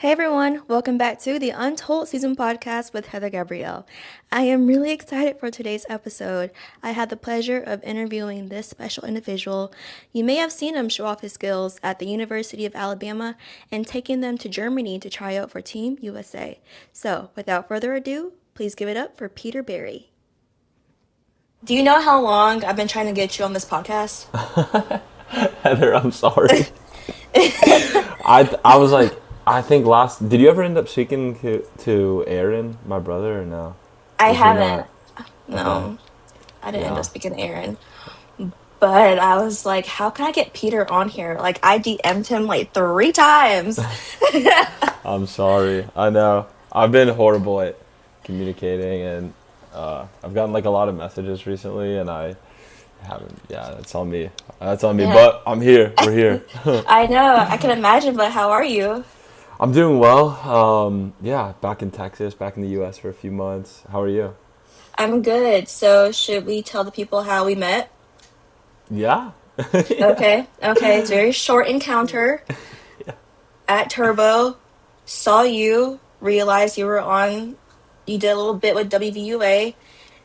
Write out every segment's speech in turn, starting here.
Hey everyone, welcome back to the Untold Season Podcast with Heather Gabrielle. I am really excited for today's episode. I had the pleasure of interviewing this special individual. You may have seen him show off his skills at the University of Alabama and taking them to Germany to try out for Team USA. So, without further ado, please give it up for Peter Barry. Do you know how long I've been trying to get you on this podcast? Heather, I'm sorry. I was like, I think last. Did you ever end up speaking to Aaron, my brother, or no? I Was he haven't. not? Okay. No, I didn't end up Yeah. speaking to Aaron. But I was like, how can I get Peter on here? Like, I DM'd him like 3 times. I'm sorry. I know. I've been horrible at communicating, and I've gotten like a lot of messages recently, and I haven't. Yeah, that's on me. That's on me. Yeah, But I'm here. We're here. I know. I can imagine, but how are you? I'm doing well. Yeah, back in Texas, back in the U.S. for a few months. How are you? I'm good. So, should we tell the people how we met? Yeah. Yeah. Okay. It's a very short encounter at Turbo. Saw you, realized you were on, you did a little bit with WVUA,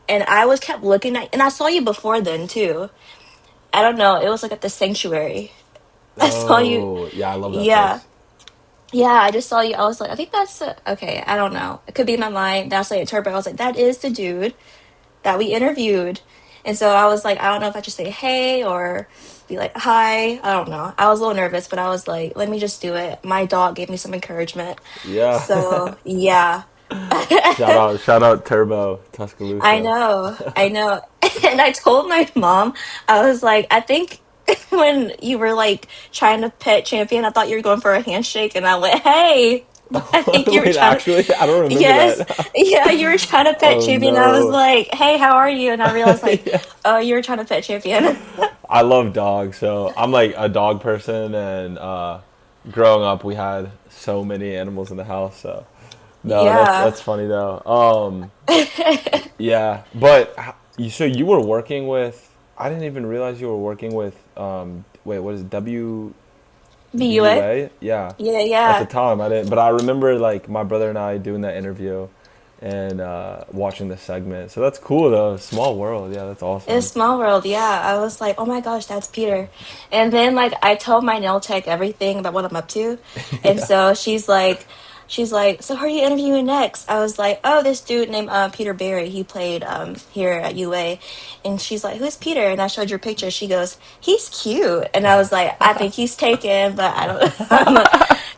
and I was kept looking at, and I saw you before then too. I don't know. It was like at the sanctuary. I saw you. Oh, yeah, I love that Yeah. place. Yeah, I just saw you. I was like, I think that's okay. I don't know. It could be in my mind. That's like a turbo. I was like, that is the dude that we interviewed. And so I was like, I don't know if I should say hey or be like hi. I don't know. I was a little nervous, but I was like, let me just do it. My dog gave me some encouragement. Yeah. So yeah. Shout out Turbo, Tuscaloosa. I know. And I told my mom, I was like, I think when you were like trying to pet champion, I thought you were going for a handshake, and I went, hey, I think you were Wait, trying to, actually, I don't remember yes, that. yeah, you were trying to pet Oh champion. I was no. like, hey, how are you? And I realized, like, Yeah. oh, you were trying to pet champion. I love dogs, so I'm like a dog person, and growing up, we had so many animals in the house. So no, Yeah. that's funny though. Yeah, but so you were working with? I didn't even realize you were working with. Wait, what is it, VUA? WVUA? Yeah. Yeah, At the yeah. time, I didn't, but I remember like my brother and I doing that interview and watching the segment. So that's cool though. Small world. Yeah, that's It's awesome. small world, yeah. I was like, oh my gosh, that's Peter. And then like I told my nail tech everything about what I'm up to. And Yeah. so she's like, so who are you interviewing next? I was like, oh, this dude named Peter Barry. He played here at UA. And she's like, who's Peter? And I showed your picture. She goes, he's cute. And I was like, I think he's taken, but I don't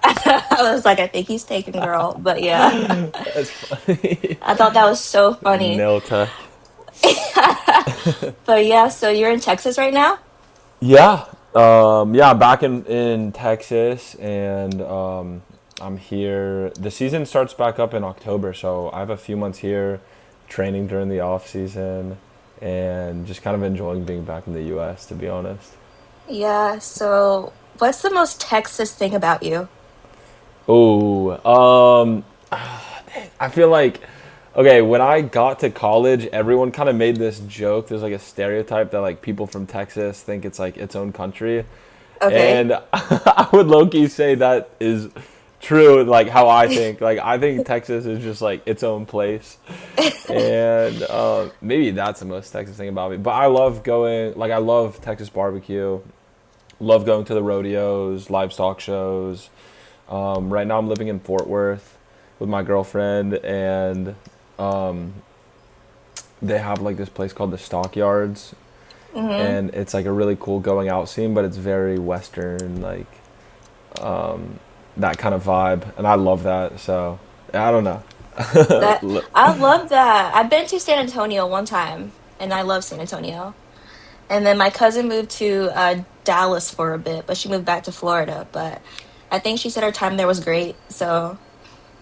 I was like, I think he's taken, girl. But yeah, That's funny. I thought that was so funny. Nail tech. But yeah, so you're in Texas right now? Yeah. Yeah, back in Texas, and I'm here. The season starts back up in October, so I have a few months here training during the off season and just kind of enjoying being back in the US, to be honest. Yeah, so what's the most Texas thing about you? Oh, I feel like okay, when I got to college, everyone kind of made this joke. There's like a stereotype that like people from Texas think it's like its own country. Okay. And I would low-key say that is true, like how I think. Like I think Texas is just like its own place. And maybe that's the most Texas thing about me. But I love going, like I love Texas barbecue. Love going to the rodeos, livestock shows. Right now I'm living in Fort Worth with my girlfriend, and um, they have like this place called the Stockyards, Mm-hmm. and it's like a really cool going out scene, but it's very Western, like that kind of vibe, and I love that. So I don't know. That I love that. I've been to San Antonio one time, and I love San Antonio. And then my cousin moved to Dallas for a bit, but she moved back to Florida. But I think she said her time there was great. So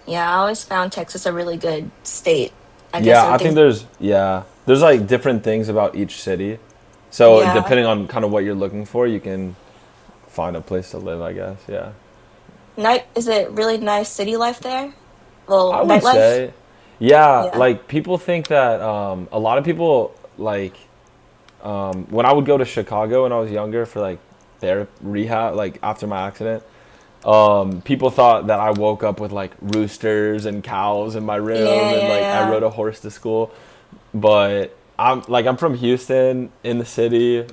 yeah, I always found Texas a really good state. I guess Yeah, I think everything's there's like different things about each city. So yeah. depending on kind of what you're looking for, you can find a place to live, I guess. Yeah. Night is it really nice city life there? Well, I would nightlife? say, yeah, Yeah. like people think that a lot of people like when I would go to Chicago when I was younger for like their rehab, like after my accident, People thought that I woke up with like roosters and cows in my room, Yeah, and yeah, like I yeah. rode a horse to school. But I'm from Houston in the city,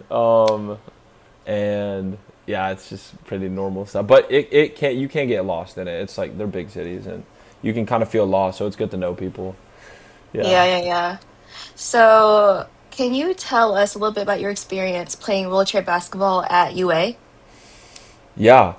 and yeah, it's just pretty normal stuff. But it can't you can't get lost in it. It's like they're big cities, and you can kind of feel lost. So it's good to know people. Yeah, Yeah, yeah, yeah. So, can you tell us a little bit about your experience playing wheelchair basketball at UA? yeah.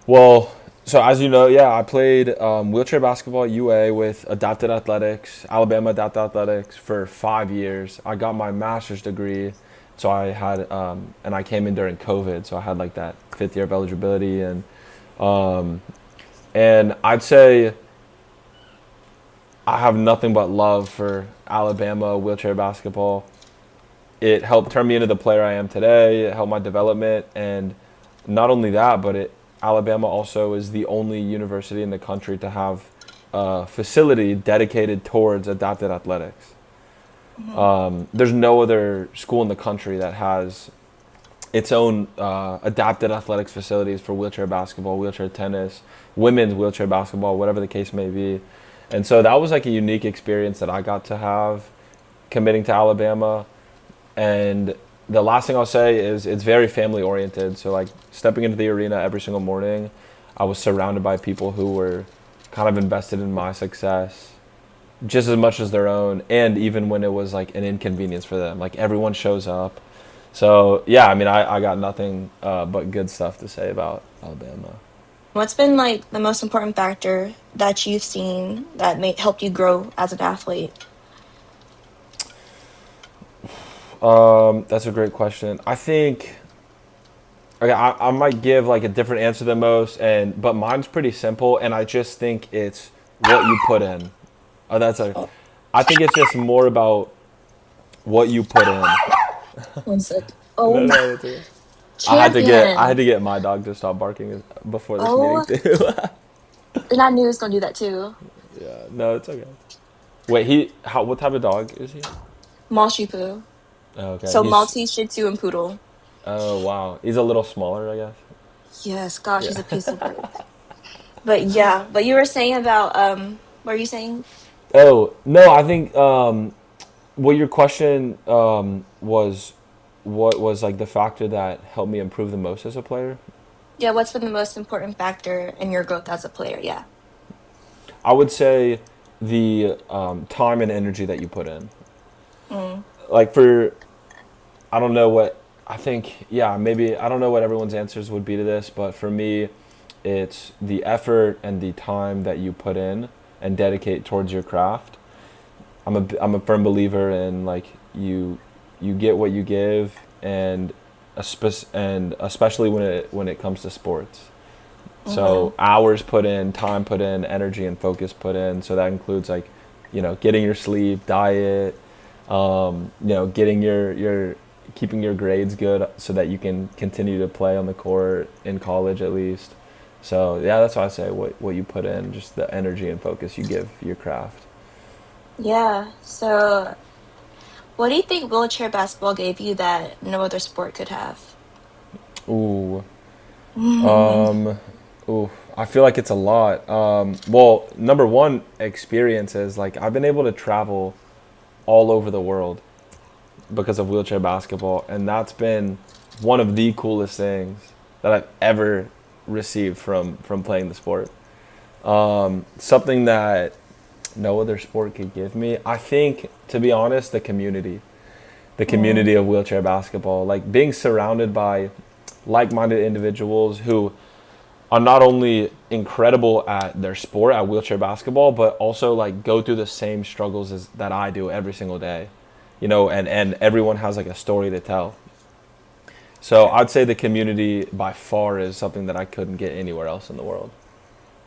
Well, so as you know, yeah, I played wheelchair basketball at UA with Adapted Athletics, Alabama Adapted Athletics for 5 years. I got my master's degree, so I had, and I came in during COVID, so I had like that fifth year of eligibility, um, and I'd say I have nothing but love for Alabama wheelchair basketball. It helped turn me into the player I am today. It helped my development, and not only that, but it Alabama also is the only university in the country to have a facility dedicated towards adapted athletics. Hmm. There's no other school in the country that has its own adapted athletics facilities for wheelchair basketball, wheelchair tennis, women's wheelchair basketball, whatever the case may be. And so that was like a unique experience that I got to have committing to Alabama. And the last thing I'll say is it's very family oriented. So like stepping into the arena every single morning, I was surrounded by people who were kind of invested in my success just as much as their own, and even when it was like an inconvenience for them, like everyone shows up. So yeah, I mean, I got nothing but good stuff to say about Alabama. What's been like the most important factor that you've seen that may helped you grow as an athlete? That's a great question. I think okay, I might give like a different answer than most, and but mine's pretty simple, and I just think it's what you put in. Oh, that's a. Oh, I think it's just more about what you put in. one sec. Oh No, my no, that's okay. I had champion. to get my dog to stop barking before this meeting Oh, too. and I knew he was gonna do that too. Yeah, no, it's okay. Wait, what type of dog is he? Malshipu. Oh, okay, So Maltese, Shih Tzu, and Poodle. oh wow, he's a little smaller, I guess. Yes, gosh, he's Yeah. a piece of work. But yeah, but you were saying about what are you saying? Oh no, I think what your question was, what was like the factor that helped me improve the most as a player? Yeah, what's been the most important factor in your growth as a player? Yeah. I would say the time and energy that you put in. Mm, Like for I don't know what I think. Yeah, maybe I don't know what everyone's answers would be to this, but for me, it's the effort and the time that you put in and dedicate towards your craft. I'm a firm believer in like you get what you give, and and especially when it comes to sports. mm-hmm. So hours put in, time put in, energy and focus put in. So that includes like, getting your sleep, diet, getting your keeping your grades good so that you can continue to play on the court in college at least. So yeah, that's why I say what you put in, just the energy and focus you give your craft. Yeah. So, what do you think wheelchair basketball gave you that no other sport could have? Ooh, um, ooh, I feel like it's a lot. Well, number one, experiences. Like I've been able to travel all over the world because of wheelchair basketball, and that's been one of the coolest things that I've ever received from playing the sport. Something that no other sport could give me. I think, to be honest, the Mm, community of wheelchair basketball, like being surrounded by like-minded individuals who are not only incredible at their sport at wheelchair basketball, but also like go through the same struggles as that I do every single day, and everyone has like a story to tell. So true. I'd say the community by far is something that I couldn't get anywhere else in the world.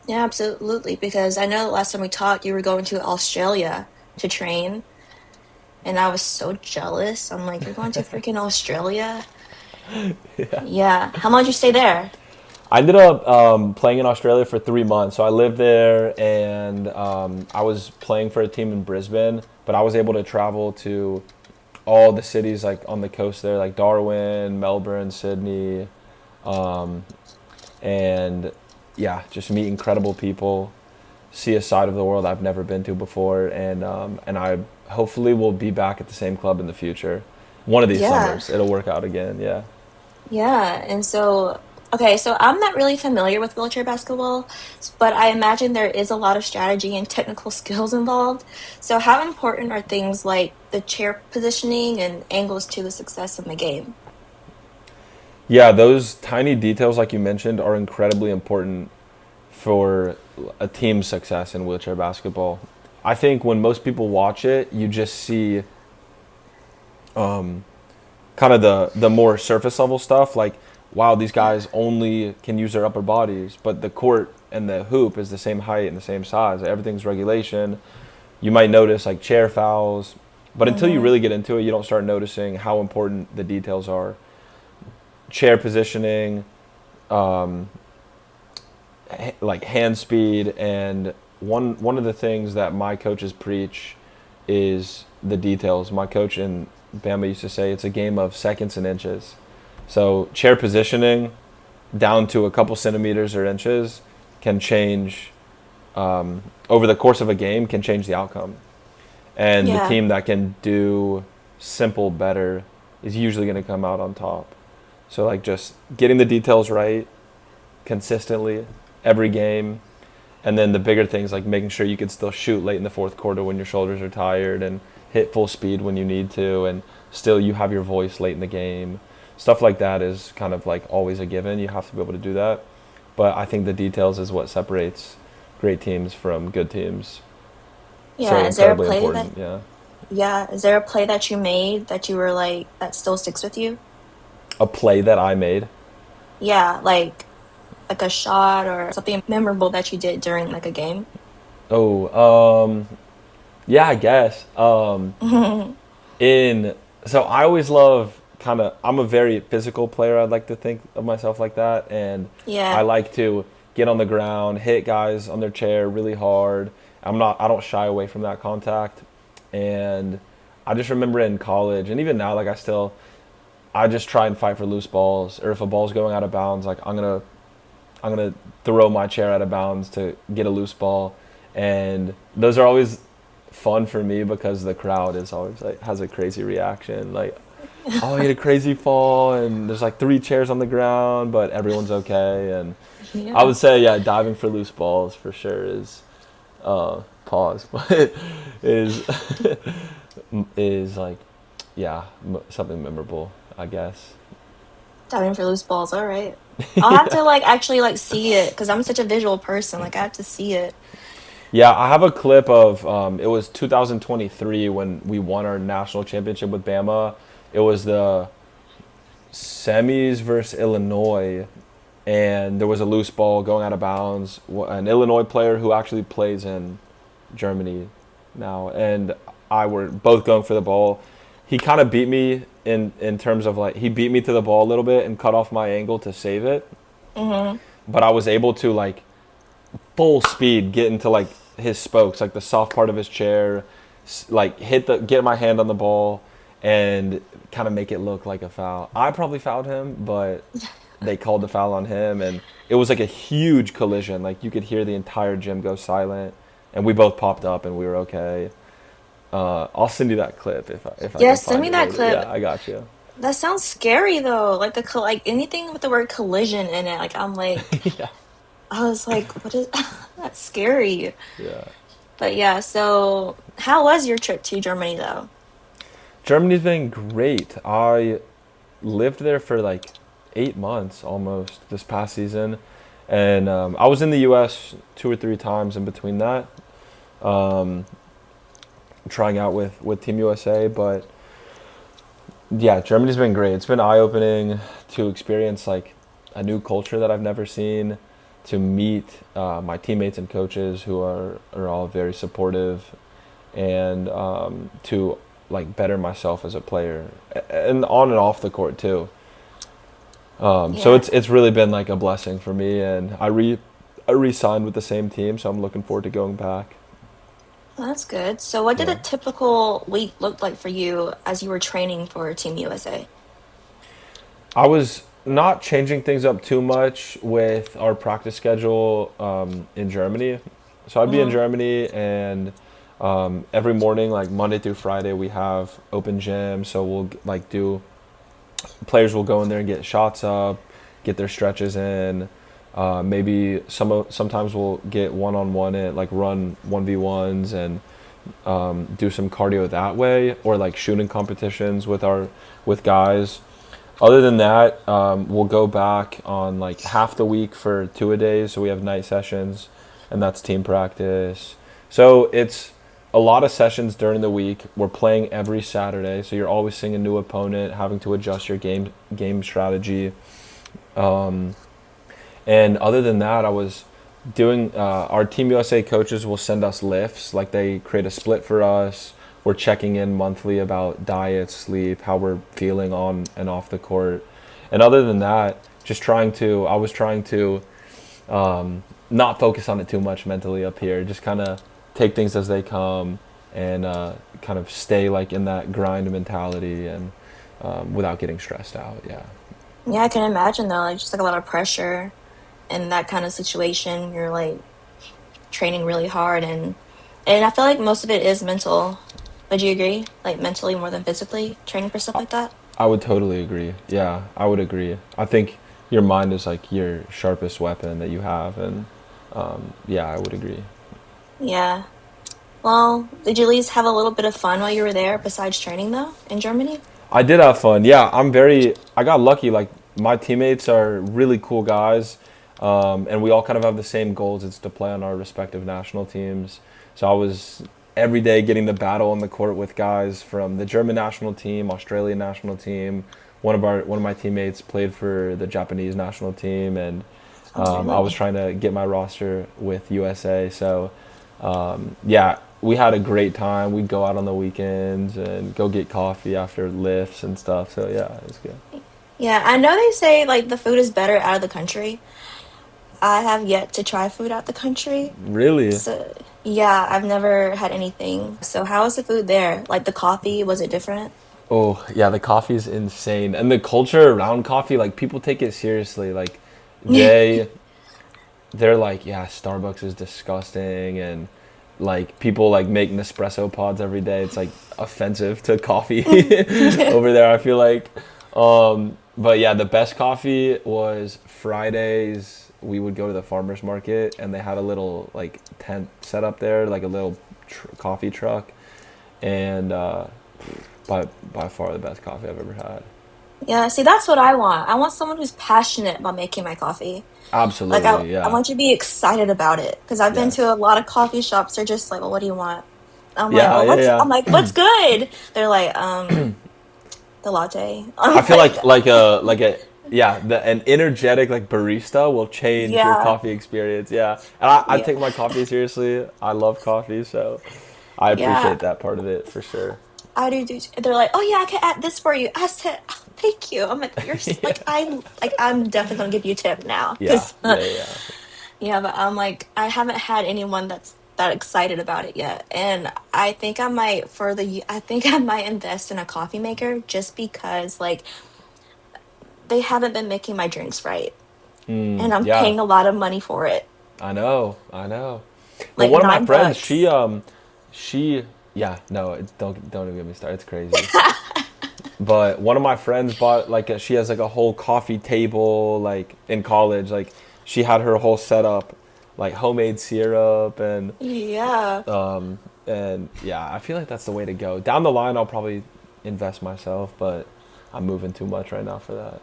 Yeah, absolutely. Because I know the last time we talked, you were going to Australia to train, and I was so jealous. I'm like, you're going to freaking Australia? Yeah. How long did you stay there? I ended up playing in Australia for 3 months. So I lived there, and I was playing for a team in Brisbane, but I was able to travel to all the cities like on the coast there, like Darwin, Melbourne, Sydney, and yeah, just meet incredible people, see a side of the world I've never been to before, and I hopefully will be back at the same club in the future. One of these Yeah. summers, it'll work out again. Yeah. Yeah, and so, okay, so I'm not really familiar with wheelchair basketball, but I imagine there is a lot of strategy and technical skills involved. So, how important are things like the chair positioning and angles to the success in the game? Yeah, those tiny details, like you mentioned, are incredibly important for a team's success in wheelchair basketball. I think when most people watch it, you just see kind of the more surface level stuff, like wow, these Yeah. guys only can use their upper bodies, but the court and the hoop is the same height and the same size. Everything's regulation. You might notice like chair fouls, but until you Mm-hmm. really get into it, you don't start noticing how important the details are. Chair positioning, like hand speed, and one of the things that my coaches preach is the details. My coach in Bama used to say it's a game of seconds and inches. So chair positioning down to a couple centimeters or inches can change over the course of a game, can change the outcome. And the Yeah. team that can do simple better is usually going to come out on top. So like just getting the details right consistently every game, and then the bigger things like making sure you can still shoot late in the fourth quarter when your shoulders are tired and hit full speed when you need to, and still you have your voice late in the game. Stuff like that is kind of like always a given. You have to be able to do that. But I think the details is what separates great teams from good teams. So Yeah. Is there a incredibly play that, important, yeah. yeah, is there a play that you made that you were like, that still sticks with you? A play that I made. Yeah, like a shot or something memorable that you did during like a game? Oh, yeah, I guess. In so I always love kind of I'm a very physical player. I'd like to think of myself like that, and I Yeah. like to get on the ground, hit guys on their chair really hard. I don't shy away from that contact, and I just remember in college and even now, like I just try and fight for loose balls, or if a ball's going out of bounds, like I'm gonna throw my chair out of bounds to get a loose ball, and those are always fun for me because the crowd is always like has a crazy reaction. Like, oh, he had a crazy fall, and there's like three chairs on the ground, but everyone's okay. And I Yeah. would say, yeah, diving for loose balls for sure is pause, but is is like yeah something memorable, I guess. Diving for loose balls. All right. I'll have to like actually like see it because I'm such a visual person. Like I have to see it. Yeah, I have a clip of it was 2023 when we won our national championship with Bama. It was the semis versus Illinois, and there was a loose ball going out of bounds. An Illinois player who actually plays in Germany now, and I were both going for the ball. He kind of beat me in terms of like he beat me to the ball a little bit and cut off my angle to save it, Hmm. but I was able to like full speed get into like his spokes, like the soft part of his chair, like get my hand on the ball and kind of make it look like a foul. I probably fouled him, but they called the foul on him, and it was like a huge collision. Like you could hear the entire gym go silent, and we both popped up and we were okay. I'll send you that clip if I Yeah, can send find me it that later. Yeah, clip. I got you. That sounds scary though. Like like anything with the word collision in it. Like I'm like Yeah, I was like, what is that's scary. yeah. But yeah, so how was your trip to Germany though? Germany's been great. I lived there for like 8 months almost this past season, and I was in the U.S. 2 or 3 times in between that, trying out with Team USA. But yeah, Germany's been great. It's been eye opening to experience like a new culture that I've never seen, to meet my teammates and coaches who are all very supportive, and to like better myself as a player and on and off the court too. So Yeah, it's really been like a blessing for me, and I re-signed with the same team, so I'm looking forward to going back. that's good. So what did a Yeah, typical week look like for you as you were training for Team USA? I was. not changing things up too much with our practice schedule in Germany. So I'd be in Mm-hmm. Germany, and every morning, like Monday through Friday, we have open gym. So we'll like do players will go in there and get shots up, get their stretches in. Maybe sometimes we'll get one-on-one it, like run 1v1s and do some cardio that way, or like shooting competitions with guys. Other than that, we'll go back on like half the week for 2-a-days. So we have night sessions, and that's team practice. So it's a lot of sessions during the week. We're playing every Saturday, so you're always seeing a new opponent, having to adjust your game strategy. Um, and other than that, I was doing our Team USA coaches will send us lifts, like they create a split for us. We're checking in monthly about diet, sleep, how we're feeling on and off the court. And other than that, I was trying to not focus on it too much mentally up here. Just kind of take things as they come, and kind of stay like in that grind mentality, and without getting stressed out. Yeah. Yeah, I can imagine though, like just like a lot of pressure in that kind of situation. You're like training really hard, and I feel like most of it is mental. Would you agree? Like mentally more than physically training for stuff like that? I would totally agree. Yeah, I would agree. I think your mind is like your sharpest weapon that you have, and yeah, I would agree. Yeah. Well, did you at least have a little bit of fun while you were there besides training though in Germany? I did have fun. Yeah, I got lucky. Like, my teammates are really cool guys, and we all kind of have the same goals. It's to play on our respective national teams. So I was every day getting to battle on the court with guys from the German national team, Australian national team. One of my teammates played for the Japanese national team, and Oh, I was really? trying to get my roster with USA. So yeah, we had a great time. We'd go out on the weekends and go get coffee after lifts and stuff. So yeah, it was good. Yeah, I know they say like the food is better out of the country. I have yet to try food out the country. Really? So, yeah, I've never had anything. So, how was the food there? Like the coffee, was it different? Oh yeah, the coffee is insane, and the culture around coffee, like people take it seriously. Like they they're like, yeah, Starbucks is disgusting, and like people like make Nespresso pods every day. It's like offensive to coffee over there, I feel like. But yeah, the best coffee was Fridays. We would go to the farmers market, and they had a little like tent set up there, like a little coffee truck, and by far the best coffee I've ever had. Yeah, see, that's what I want. I want someone who's passionate about making my coffee. Like Absolutely, I yeah. want you to be excited about it because I've been to Yes. a lot of coffee shops. They're just like, "Well, what do you want?" I'm like, Yeah, "Well, yeah, I'm like, yeah. "What's good?" They're like, the latte." I I'm feel like, like a yeah, an energetic like barista will change your "Yeah, coffee experience. Yeah, and I yeah, take my coffee seriously. I love coffee, so I yeah." appreciate that part of it for sure. I do. They're like, "Oh yeah, I can add this for you." I said, "Oh, thank you." I'm like, Yeah, like I'm definitely gonna give you a tip now yeah, because yeah, yeah. yeah, but I'm like, I haven't had anyone that's that excited about it yet. And I think I might I think I might invest in a coffee maker just because like they haven't been making my drinks right. And I'm Yeah, paying a lot of money for it. I know, I know. Well, Like one of my nine friends, bucks. she, yeah, no, don't even get me started. It's crazy. But one of my friends bought like she has like a whole coffee table like in college. Like she had her whole setup, like homemade syrup Yeah, and yeah, I feel like that's the way to go. Down the line, I'll probably invest myself, but I'm moving too much right now for that.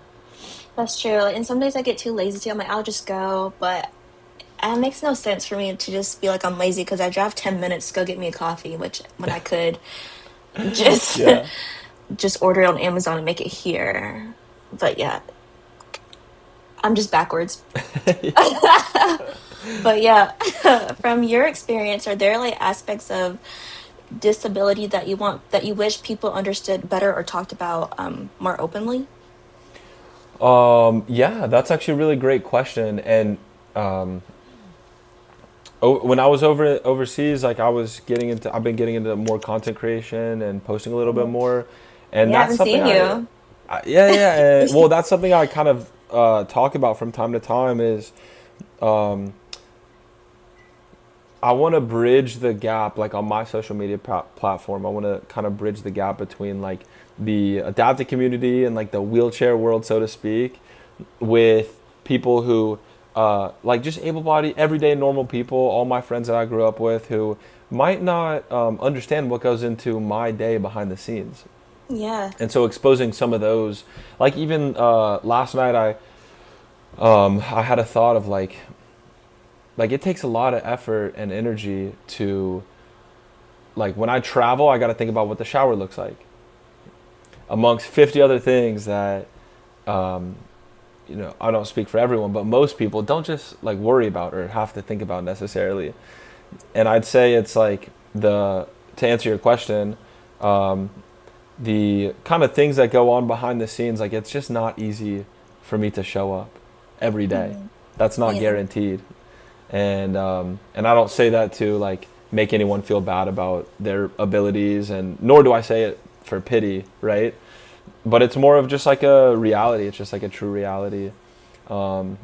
that's true. Like, and some days I get too lazy to. I'm like, I'll just go. But it makes no sense for me to just be like I'm lazy because I drive 10 minutes to go get me a coffee, which when I could just Yeah. just order it on Amazon and make it here. But yeah, I'm just backwards. But yeah, from your experience, are there like aspects of disability that you wish people understood better or talked about more openly? Yeah, that's actually a really great question. And when I was overseas, like I've been getting into more content creation and posting a little bit Mhm. more, and Yeah, I that's haven't something seen you. yeah, yeah. Well, that's something I kind of talk about from time to time is um, I want to bridge the gap, like on my social media platform. I want to kind of bridge the gap between like the adapted community and like the wheelchair world, so to speak, with people who like just able-bodied, everyday normal people, all my friends that I grew up with who might not understand what goes into my day behind the scenes. Yeah. And so exposing some of those, like even last night I had a thought of like it takes a lot of effort and energy to, like when I travel, I got to think about what the shower looks like amongst 50 other things that um, I don't speak for everyone, but most people don't just like worry about or have to think about necessarily. And I'd say it's like to answer your question, um, the kind of things that go on behind the scenes, like it's just not easy for me to show up every day. Mm-hmm. That's not Yeah. guaranteed. And I don't say that to like make anyone feel bad about their abilities, and nor do I say it for pity, right? But it's more of just like a reality. It's just like a true reality. Um,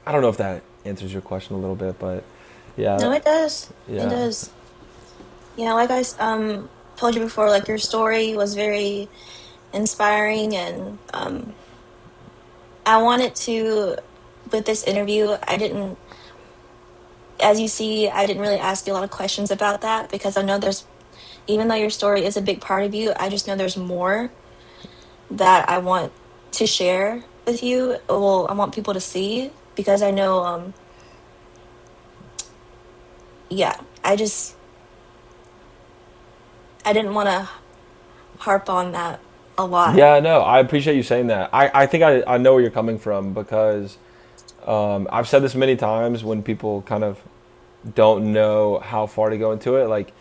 I don't know if that answers your question a little bit, but No, yeah, it does. It yeah, does. Yeah, like told you before, like your story was very inspiring, and I wanted to, with this interview, I didn't, as you see, I didn't really ask you a lot of questions about that because I know there's, even though your story is a big part of you, I just know there's more that I want to share with you. Well, I want people to see because I know, yeah, I didn't want to harp on that a lot. yeah. No, I appreciate you saying that. I think I know where you're coming from because I've said this many times when people kind of don't know how far to go into it. Like,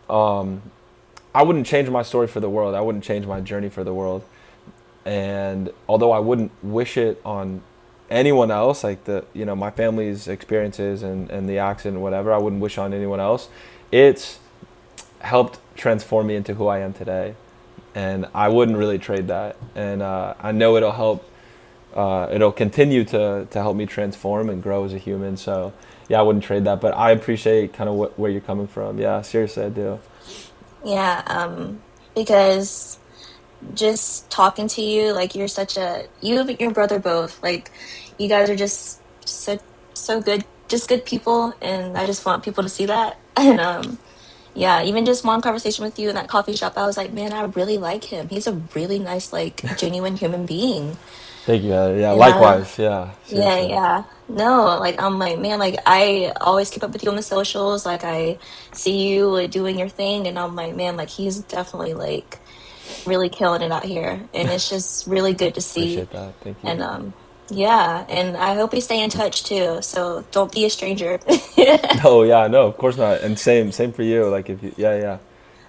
um, I wouldn't change my story for the world. I wouldn't change my journey for the world. And although I wouldn't wish it on anyone else, like my family's experiences and the accident, whatever, I wouldn't wish on anyone else. It's helped transform me into who I am today, and I wouldn't really trade that. And I know it'll help. It'll continue to help me transform and grow as a human. So yeah, I wouldn't trade that. But I appreciate kind of where you're coming from. Yeah, seriously, I do. Yeah, because just talking to you, like you and your brother both, like you guys are just so good, just good people, and I just want people to see that. And yeah, even just one conversation with you in that coffee shop, I was like, man, I really like him. He's a really nice, like genuine human being. Thank you. Yeah, And likewise. Yeah, yeah, seriously. yeah. No, like I'm like, man, like I always keep up with you on the socials. Like I see you like, doing your thing, and I'm like, man, like he's definitely like really killing it out here, and it's just really good to see. Appreciate that. Thank you. And yeah, and I hope we stay in touch too. So don't be a stranger. Oh yeah, no, of course not. And same for you. Like if you, yeah, yeah.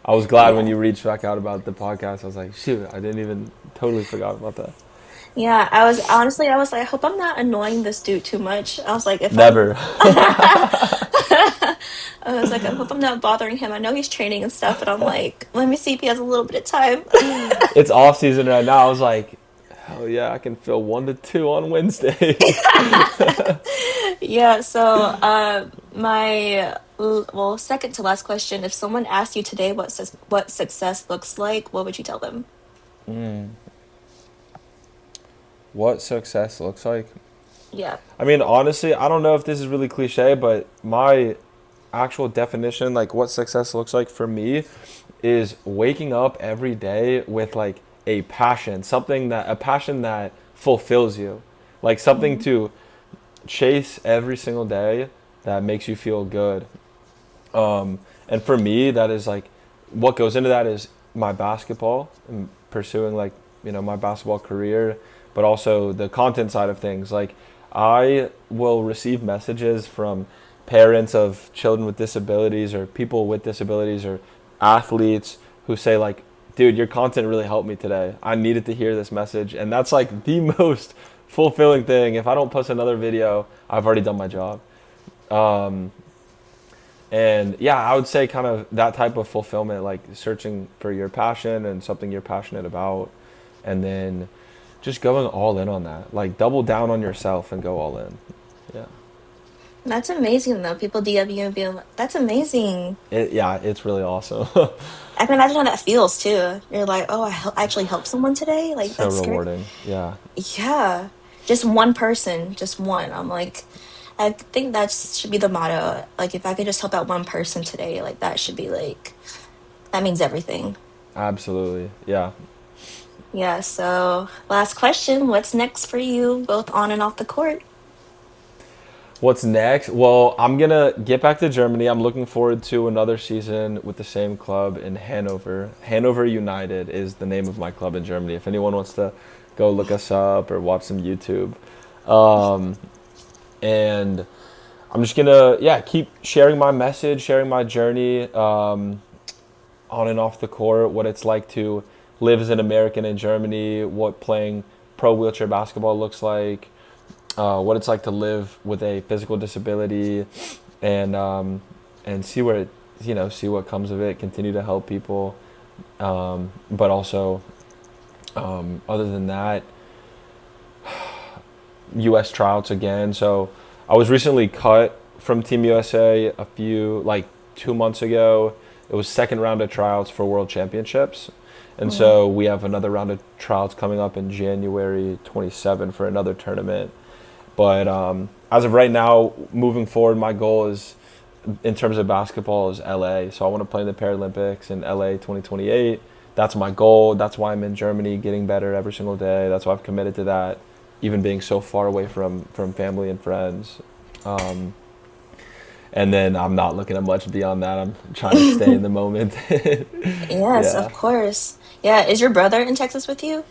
I was glad when Yeah, you reached back out about the podcast. I was like, shoot, I didn't even totally forgot about that. yeah. I was honestly, I was like, I hope I'm not annoying this dude too much. I was like, if I'm, Never. I was like, I hope I'm not bothering him. I know he's training and stuff, but I'm like, let me see if he has a little bit of time. It's off season right now. I was like, hell yeah, I can fill 1 to 2 on Wednesdays. Yeah, so well, second to last question, if someone asked you today what success looks like, what would you tell them? What success looks like? Yeah. I mean, honestly, I don't know if this is really cliche, but my actual definition, like what success looks like for me, is waking up every day with like a passion that fulfills you, like something Mhm. to chase every single day that makes you feel good. And for me, that is like what goes into that is my basketball and pursuing like my basketball career, but also the content side of things. Like I will receive messages from parents of children with disabilities or people with disabilities or athletes who say like, dude, your content really helped me today. I needed to hear this message. And that's like the most fulfilling thing. If I don't post another video, I've already done my job. Um, and yeah, I would say kind of that type of fulfillment, like searching for your passion and something you're passionate about, and then just going all in on that. Like double down on yourself and go all in. Yeah. That's amazing though. People DM you and being like, "That's amazing." Yeah, it's really awesome. I can imagine how that feels too. You're like, "Oh, actually helped someone today." Like So that's great. rewarding. Yeah. Yeah, just one person, just one. I'm like, I think that should be the motto. Like, if I could just help out one person today, like that should be like that means everything. Absolutely. Yeah. Yeah. So, last question: what's next for you, both on and off the court? What's next? Well, I'm gonna get back to Germany. I'm looking forward to another season with the same club in Hanover. Hanover United is the name of my club in Germany. If anyone wants to go look us up or watch some YouTube. Um, and I'm just gonna, yeah, keep sharing my message, sharing my journey on and off the court, what it's like to live as an American in Germany, what playing pro wheelchair basketball looks like, what it's like to live with a physical disability, and see where it, see what comes of it. Continue to help people, but also, other than that, U.S. tryouts again. So I was recently cut from Team USA a few, like 2 months ago. It was second round of tryouts for World Championships. And Mm. so we have another round of tryouts coming up in January 27 for another tournament. But as of right now, moving forward, my goal is, in terms of basketball, is LA. So I want to play in the Paralympics in LA 2028. That's my goal. That's why I'm in Germany, getting better every single day. That's why I've committed to that, even being so far away from family and friends. Um, and then I'm not looking at much beyond that. I'm trying to stay in the moment. Yes, Yeah. of course. Yeah, is your brother in Texas with you?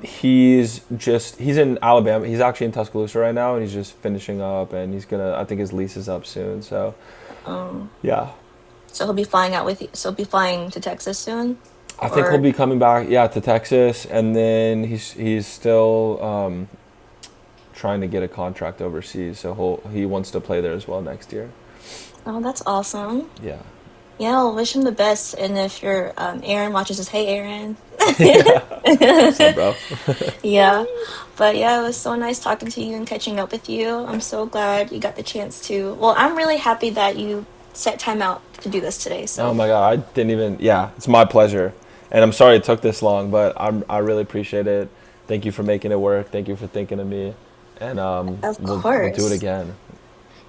He's in Alabama. He's actually in Tuscaloosa right now, and he's just finishing up, and I think his lease is up soon. So, Um, yeah. so he'll be flying out with you. So he'll be flying to Texas soon, I think he'll or be coming back, yeah, to Texas, and then he's still trying to get a contract overseas, so he wants to play there as well next year. oh, that's awesome. Yeah. Yeah, I'll wish him the best. And if your Aaron watches this, hey Aaron. Yeah. What's up, bro? Yeah, but yeah, it was so nice talking to you and catching up with you. I'm so glad you got the chance to. Well, I'm really happy that you set time out to do this today. Oh So, my God, I didn't even. Yeah, it's my pleasure, and I'm sorry it took this long, but I really appreciate it. Thank you for making it work. Thank you for thinking of me, and of we'll do it course, again.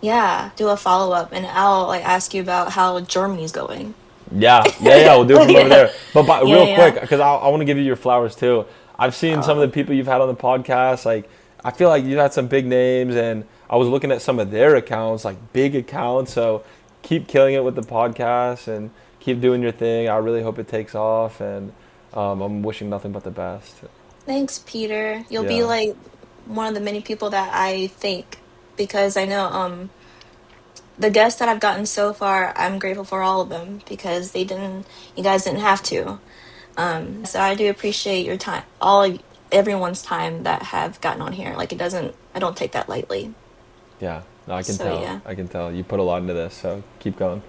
yeah, do a follow up, and I'll like ask you about how Germany's going. Yeah, yeah, yeah. We'll do it from over Yeah, there. But yeah, real quick, yeah. because I want to give you your flowers too. I've seen some of Uh, the people you've had on the podcast. Like, I feel like you've had some big names, and I was looking at some of their accounts, like big accounts. So keep killing it with the podcast and keep doing your thing. I really hope it takes off, and I'm wishing nothing but the best. Thanks, Peter. You'll be Yeah. like one of the many people that I thank because I know the guests that I've gotten so far, I'm grateful for all of them because you guys didn't have to. So I do appreciate your time, everyone's time that have gotten on here. Like I don't take that lightly. Yeah. No, I can So tell. yeah, I can tell. You put a lot into this, so keep going.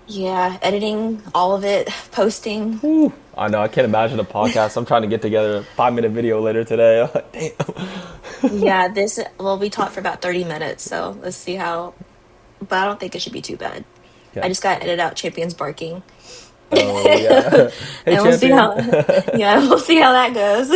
yeah, editing all of it, posting. Whew. I know. I can't imagine a podcast. I'm trying to get together a 5 minute video later today. I'm like, damn. Yeah, well, we talked for about 30 minutes, so let's see how. But I don't think it should be too bad. I Yeah. just got to edit out champions barking, Oh yeah. Hey and we'll see champion. how. Yeah, we'll see how that goes.